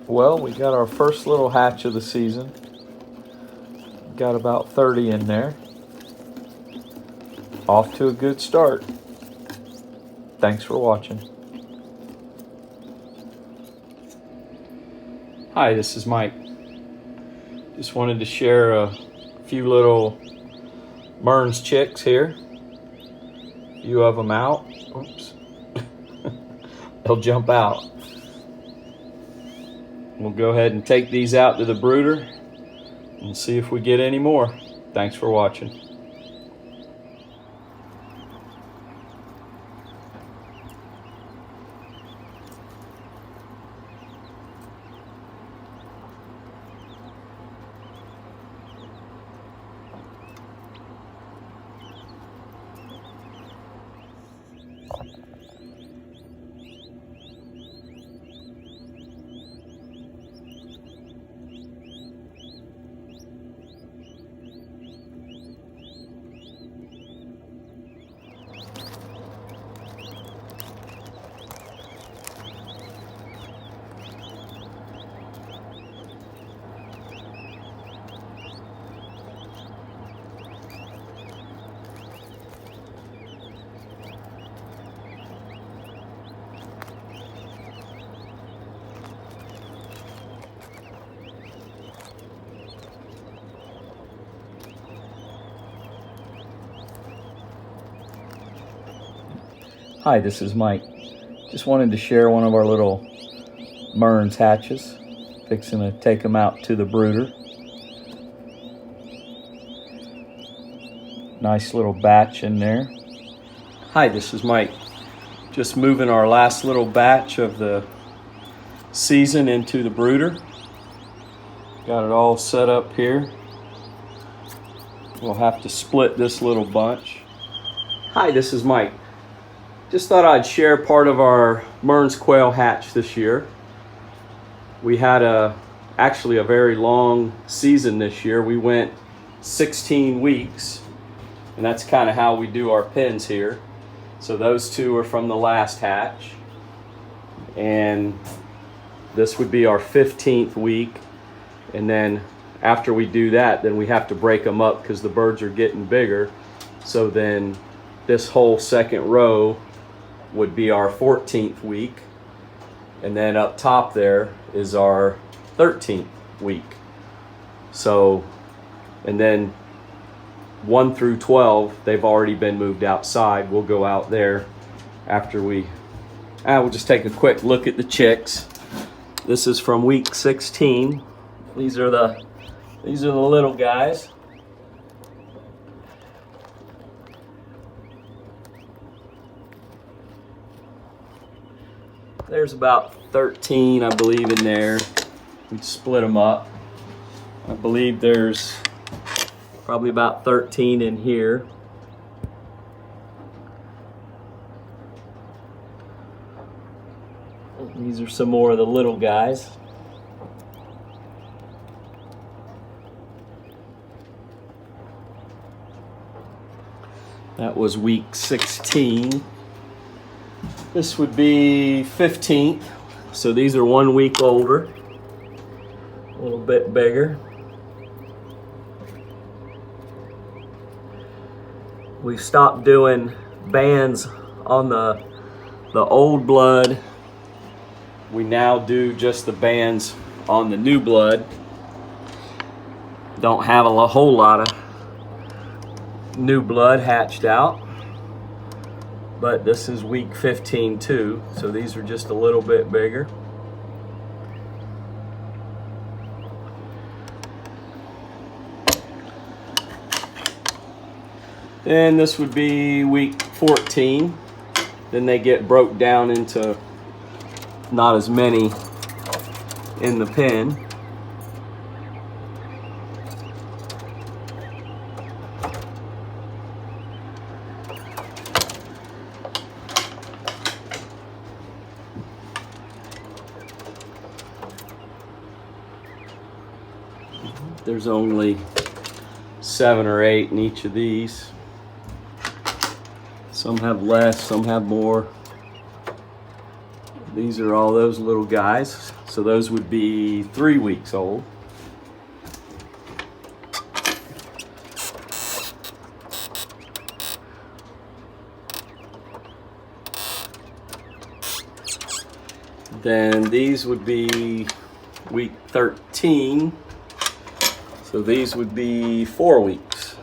Well, we got our first little hatch of the season. Got about 30 in there. Off to a good start. Thanks for watching. Hi, this is Mike. Just wanted to share a few little Mearns chicks here. A few of them out. Oops. They'll jump out. We'll go ahead and take these out to the brooder and see if we get any more. Thanks for watching. Hi, this is Mike. Just wanted to share one of our little Mearns hatches. Fixing to take them out to the brooder. Nice little batch in there. Hi, this is Mike. Just moving our last little batch of the season into the brooder. Got it all set up here. We'll have to split this little bunch. Hi, this is Mike. Just thought I'd share part of our Mearns Quail hatch this year. We had actually a very long season this year. We went 16 weeks, and that's kind of how we do our pens here. So those two are from the last hatch, and this would be our 15th week. And then after we do that, then we have to break them up because the birds are getting bigger. So then this whole second row would be our 14th week, and then up top there is our 13th week. So, and then 1 through 12, they've already been moved outside. We'll go out there after we'll just take a quick look at the chicks. This is from week 16. These are the little guys. There's about 13, I believe, in there. We split them up. I believe there's probably about 13 in here. These are some more of the little guys. That was week 16. This would be 15th. So these are 1 week older, a little bit bigger. We stopped doing bands on the old blood. We now do just the bands on the new blood. Don't have a whole lot of new blood hatched out. But this is week 15 too, so these are just a little bit bigger. Then this would be week 14. Then they get broke down into not as many in the pen. There's only 7 or 8 in each of these. Some have less, some have more. These are all those little guys. So those would be 3 weeks old. Then these would be week 13. So these would be 4 weeks.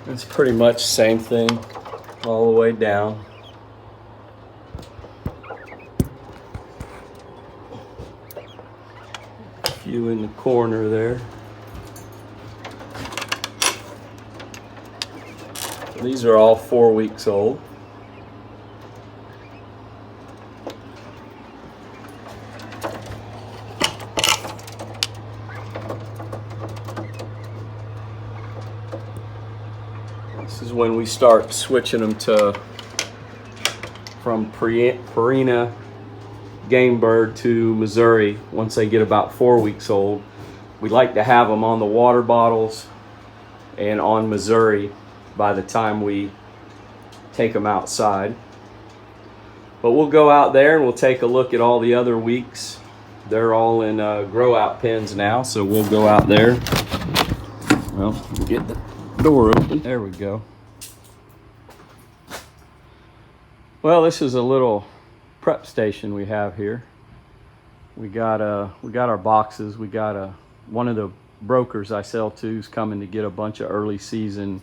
It's pretty much the same thing all the way down. A few in the corner there. These are all 4 weeks old. This is when we start switching them from Purina game bird to Missouri. Once they get about 4 weeks old, we like to have them on the water bottles and on Missouri by the time we take them outside. But we'll go out there and we'll take a look at all the other weeks. They're all in grow out pens now, so we'll go out there. Well, get the door open. There we go. Well, this is a little prep station we have here. We got our boxes. We got one of the brokers I sell to is coming to get a bunch of early season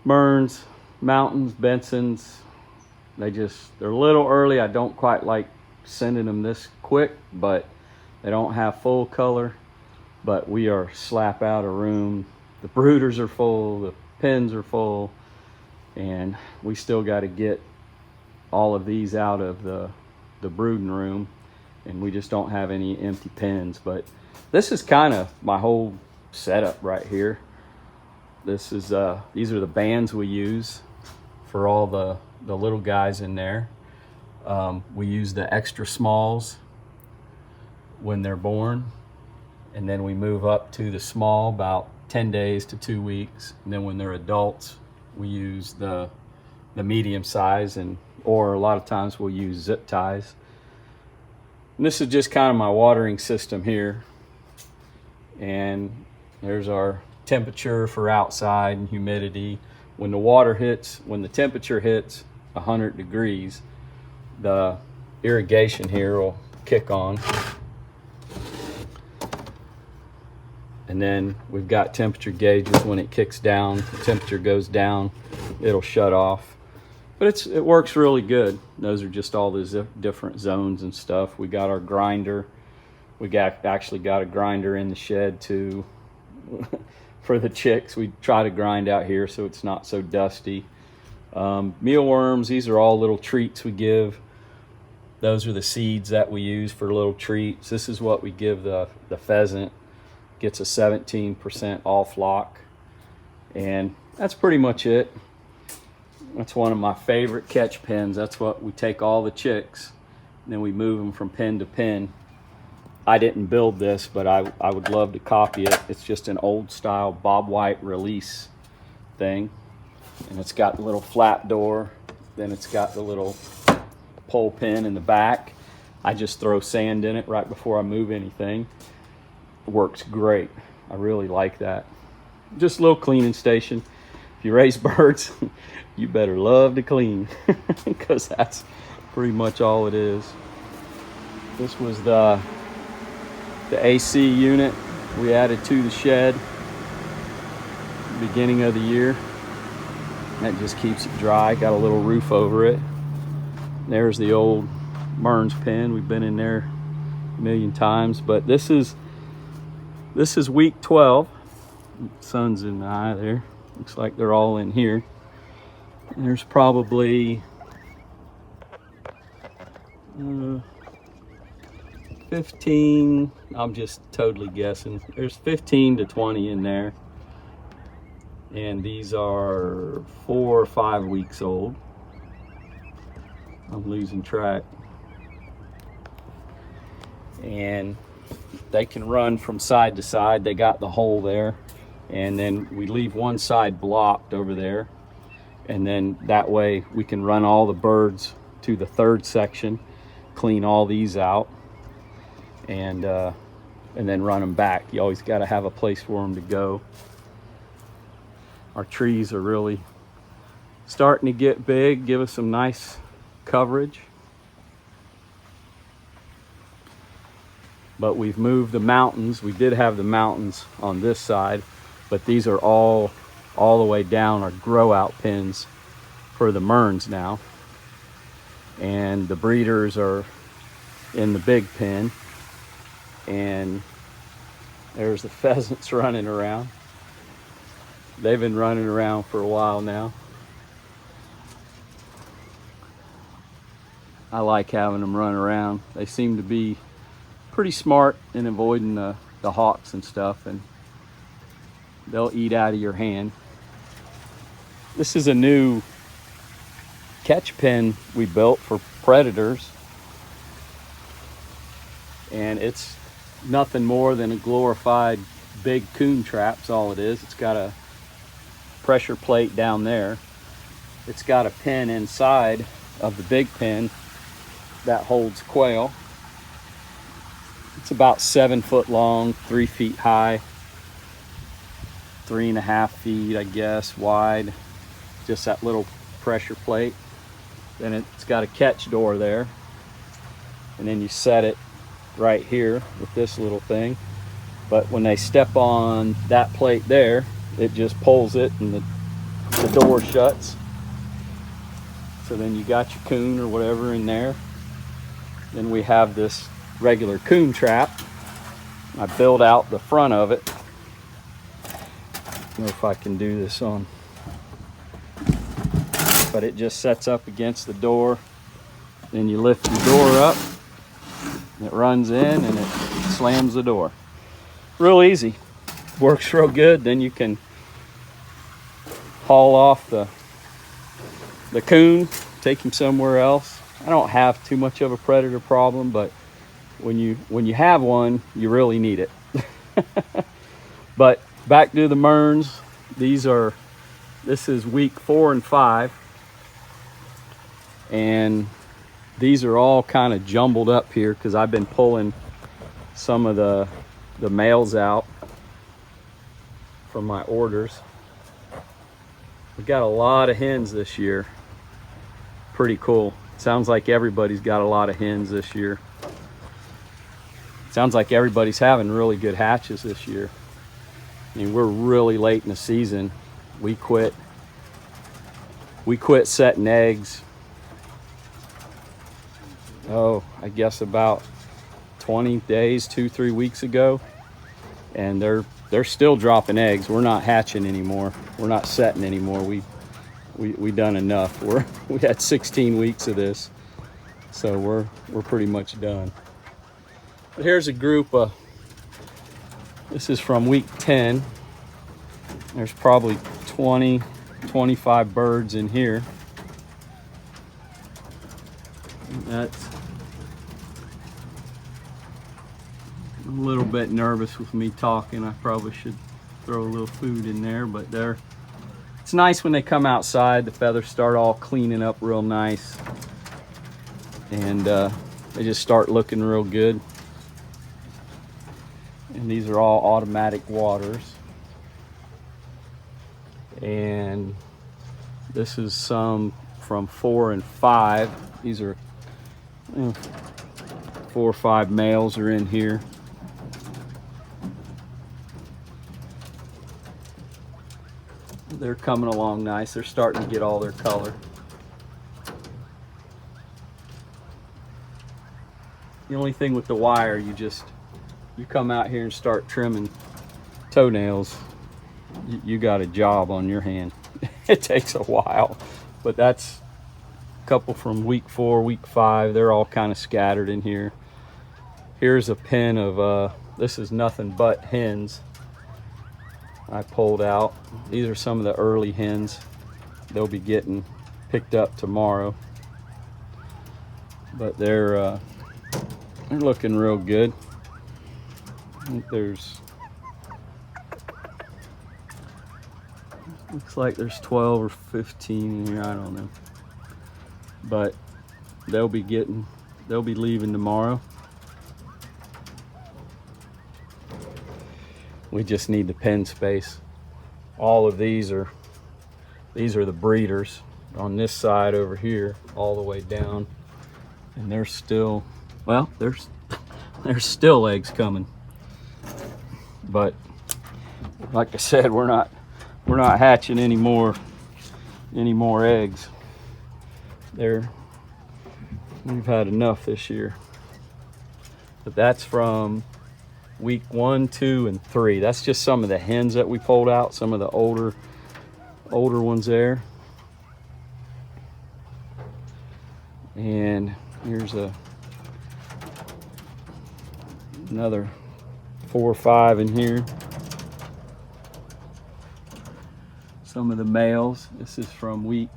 Mearns, Mountains, Bensons. They're a little early. I don't quite like sending them this quick, but they don't have full color. But we are slap out of room. The brooders are full, the pens are full, and we still got to get all of these out of the brooding room, and we just don't have any empty pens. But this is kind of my whole setup right here. This is these are the bands we use for all the little guys in there. We use the extra smalls when they're born, and then we move up to the small about 10 days to 2 weeks, and then when they're adults we use the medium size, or a lot of times we'll use zip ties. And this is just kind of my watering system here, and there's our temperature for outside and humidity. When the temperature hits 100 degrees, the irrigation here will kick on. And then we've got temperature gauges. When it kicks down, the temperature goes down, it'll shut off. But it works really good. Those are just all the different zones and stuff. We got our grinder. We actually got a grinder in the shed too. For the chicks, we try to grind out here so it's not so dusty. Mealworms, these are all little treats we give. Those are the seeds that we use for little treats. This is what we give the pheasant. Gets a 17% off lock. And that's pretty much it. That's one of my favorite catch pens. That's what we take all the chicks, and then we move them from pen to pen. I didn't build this, but I would love to copy it. It's just an old style Bob White release thing. And it's got the little flap door. Then it's got the little pole pin in the back. I just throw sand in it right before I move anything. It works great. I really like that. Just a little cleaning station. If you raise birds, you better love to clean, because that's pretty much all it is. This was the AC unit we added to the shed beginning of the year. That just keeps it dry. Got a little roof over it. There's the old Mearns pen. We've been in there a million times, but this is week 12. Sun's in the eye there. Looks like they're all in here. And there's probably 15, I'm just totally guessing. There's 15 to 20 in there. And these are 4 or 5 weeks old. I'm losing track. And they can run from side to side. They got the hole there. and then we leave one side blocked over there, and then that way we can run all the birds to the third section, clean all these out, and then run them back. You always got to have a place for them to go. Our trees are really starting to get big, give us some nice coverage. But we've moved the mountains. We did have the mountains on this side, but these are all the way down, are grow out pens for the Mearns now. And the breeders are in the big pen, and there's the pheasants running around. They've been running around for a while now. I like having them run around. They seem to be pretty smart in avoiding the hawks and stuff, and they'll eat out of your hand. This is a new catch pen we built for predators, and it's nothing more than a glorified big coon trap's all it is. It's got a pressure plate down there. It's got a pen inside of the big pen that holds quail. It's about 7 foot long, 3 feet high, 3.5 feet, I guess, wide. Just that little pressure plate. Then it's got a catch door there, and then you set it right here with this little thing. But when they step on that plate there, it just pulls it and the door shuts. So then you got your coon or whatever in there. Then we have this regular coon trap. I built out the front of it. I don't know if I can do this on, but it just sets up against the door. Then you lift the door up, and it runs in and it slams the door. Real easy. Works real good. Then you can haul off the coon, take him somewhere else. I don't have too much of a predator problem, but when you have one, you really need it. But back to the Mearns. This is week 4 and 5, and these are all kind of jumbled up here because I've been pulling some of the males out from my orders. We've got a lot of hens this year. Pretty cool. Sounds like everybody's got a lot of hens this year. Sounds like everybody's having really good hatches this year. I mean, we're really late in the season. We quit setting eggs, I guess about 20 days, 2-3 weeks ago, and they're still dropping eggs. We're not hatching anymore. We're not setting anymore. We done enough. We had 16 weeks of this, so we're pretty much done. But here's a group of, this is from week 10. There's probably 20-25 birds in here. That's a little bit nervous with me talking. I probably should throw a little food in there, but it's nice when they come outside. The feathers start all cleaning up real nice, and they just start looking real good. And these are all automatic waters. And this is some from 4 and 5. These are 4 or 5 males are in here. They're coming along nice. They're starting to get all their color. The only thing with the wire, you come out here and start trimming toenails, you got a job on your hand. It takes a while, but that's a couple from week 4, week 5. They're all kind of scattered in here. Here's a pen of, this is nothing but hens I pulled out. These are some of the early hens. They'll be getting picked up tomorrow, but they're looking real good. I think there's Looks like there's 12 or 15 in here, I don't know. But they'll be leaving tomorrow. We just need the pen space. All of these are the breeders on this side over here, all the way down. And there's still, well, there's still eggs coming. But like I said, we're not hatching any more eggs. We've had enough this year. But that's from week 1, 2, and 3. That's just some of the hens that we pulled out, some of the older ones there. And here's another 4 or 5 in here. Some of the males. This is from week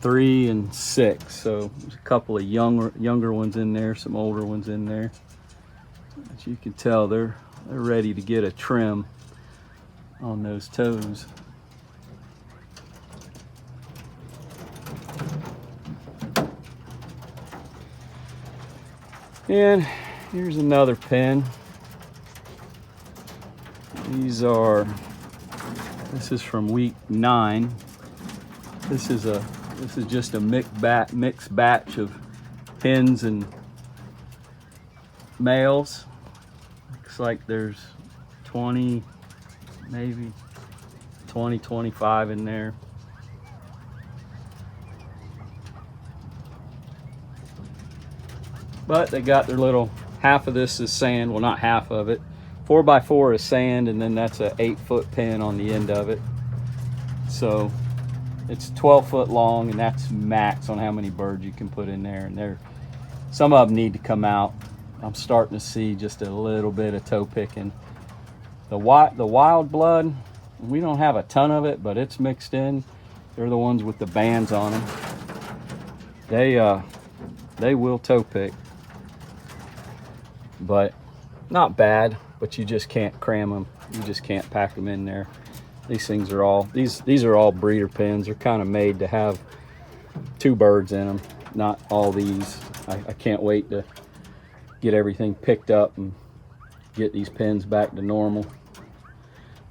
3 and 6. So there's a couple of younger ones in there, some older ones in there. As you can tell, they're ready to get a trim on those toes. And here's another pen. This is from week 9. This is just a mixed batch of hens and males. Looks like there's 20, maybe 20, 25 in there. But they got their little, half of this is sand, well not half of it. 4x4 is sand, and then that's a 8-foot pin on the end of it. So it's 12 foot long, and that's max on how many birds you can put in there. And some of them need to come out. I'm starting to see just a little bit of toe picking. The wild blood, we don't have a ton of it, but it's mixed in. They're the ones with the bands on them. They will toe pick, but not bad. But you just can't cram them. You just can't pack them in there. These things are all, these are all breeder pens. They're kind of made to have 2 birds in them, not all these. I can't wait to get everything picked up and get these pens back to normal.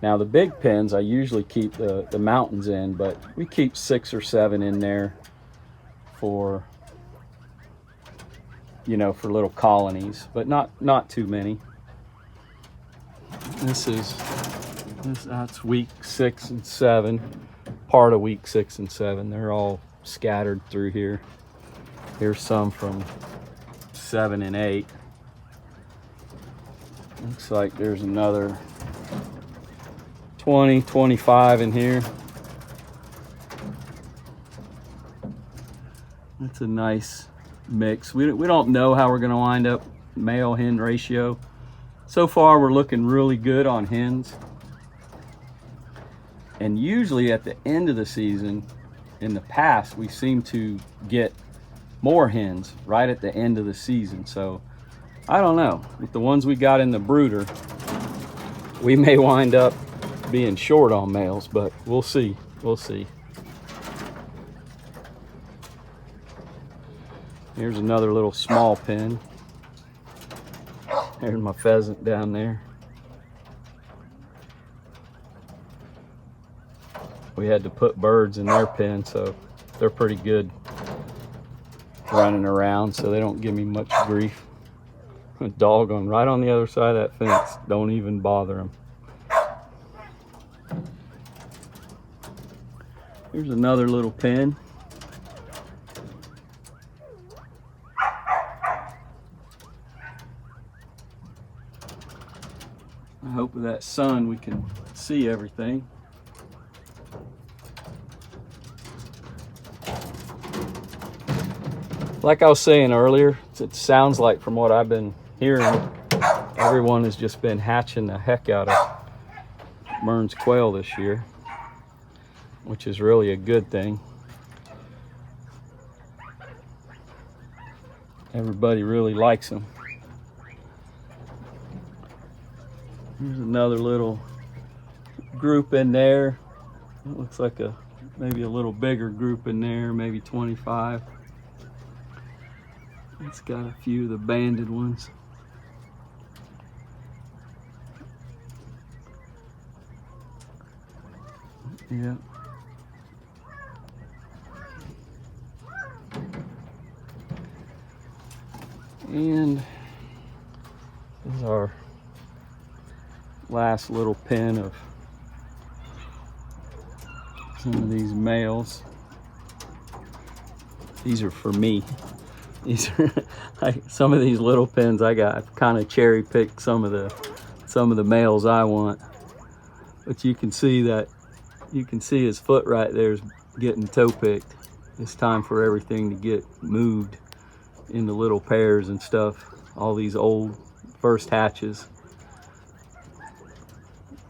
Now the big pens, I usually keep the mountains in, but we keep 6 or 7 in there for, you know, for little colonies, but not too many. That's week 6 and 7, part of week 6 and 7. They're all scattered through here. Here's some from 7 and 8. Looks like there's another 20, 25 in here. That's a nice mix. We don't know how we're going to wind up male hen ratio. So far we're looking really good on hens. And usually at the end of the season, in the past, we seem to get more hens right at the end of the season. So I don't know, with the ones we got in the brooder, we may wind up being short on males, but we'll see. Here's another little small pen. There's my pheasant down there. We had to put birds in their pen, so they're pretty good running around, so they don't give me much grief. A dog right on the other side of that fence. Don't even bother them. Here's another little pen. I hope with that sun we can see everything. Like I was saying earlier, it sounds like from what I've been hearing, everyone has just been hatching the heck out of Mearns quail this year, which is really a good thing. Everybody really likes them. Here's another little group in there. It looks like maybe a little bigger group in there, maybe 25. It's got a few of the banded ones. Yeah. And this is our last little pen of some of these males. These are for me. These are some of these little pens I got. I've kind of cherry picked some of the males I want. But you can see his foot right there is getting toe picked. It's time for everything to get moved into little pairs and stuff. All these old first hatches.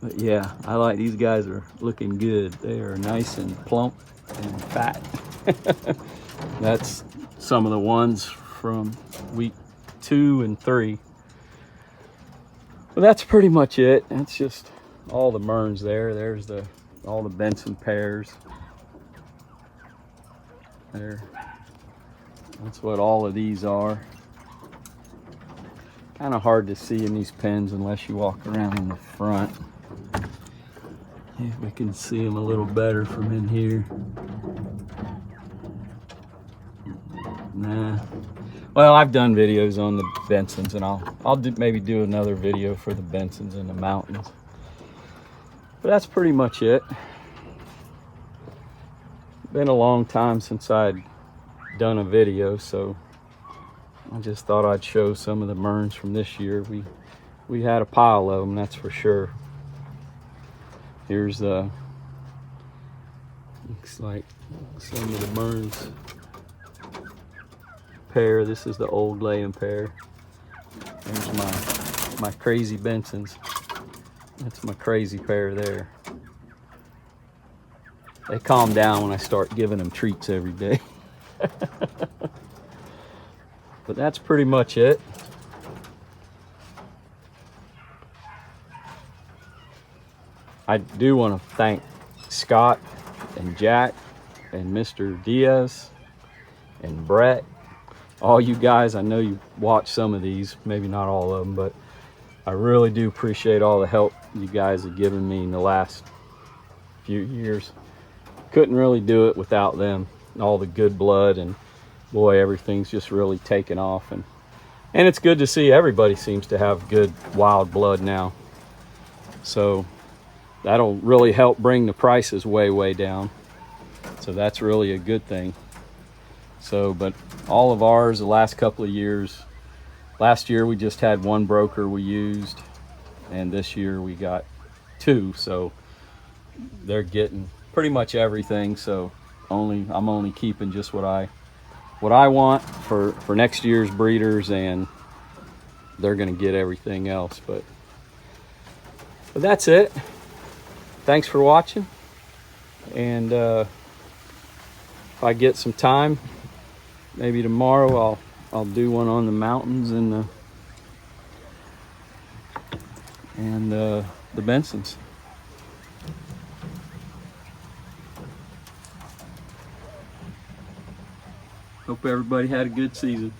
But yeah, I like these guys are looking good. They are nice and plump and fat. That's some of the ones from week 2 and 3. But that's pretty much it. That's just all the Mearns there. There's all the Benson pairs. There. That's what all of these are. Kind of hard to see in these pens unless you walk around in the front. Yeah, we can see them a little better from in here. Nah. Well, I've done videos on the Bensons, and I'll maybe do another video for the Bensons in the mountains. But that's pretty much it. Been a long time since I'd done a video, so I just thought I'd show some of the Mearns from this year. We had a pile of them, that's for sure. Here's looks like some of the Mearns pair. This is the old laying pair. There's my crazy Bensons. That's my crazy pair there. They calm down when I start giving them treats every day. But that's pretty much it. I do want to thank Scott and Jack and Mr. Diaz and Brett. All you guys, I know you watch some of these, maybe not all of them, but I really do appreciate all the help you guys have given me in the last few years. Couldn't really do it without them. All the good blood, and boy, everything's just really taken off. And it's good to see everybody seems to have good wild blood now. So that'll really help bring the prices way down. So that's really a good thing. So, but all of ours, the last couple of years, last year we just had one broker we used, and this year we got 2. So they're getting pretty much everything. So I'm only keeping just what I want for next year's breeders, and they're going to get everything else. But that's it. Thanks for watching, and if I get some time, maybe tomorrow I'll do one on the mountains and the Bensons. Hope everybody had a good season.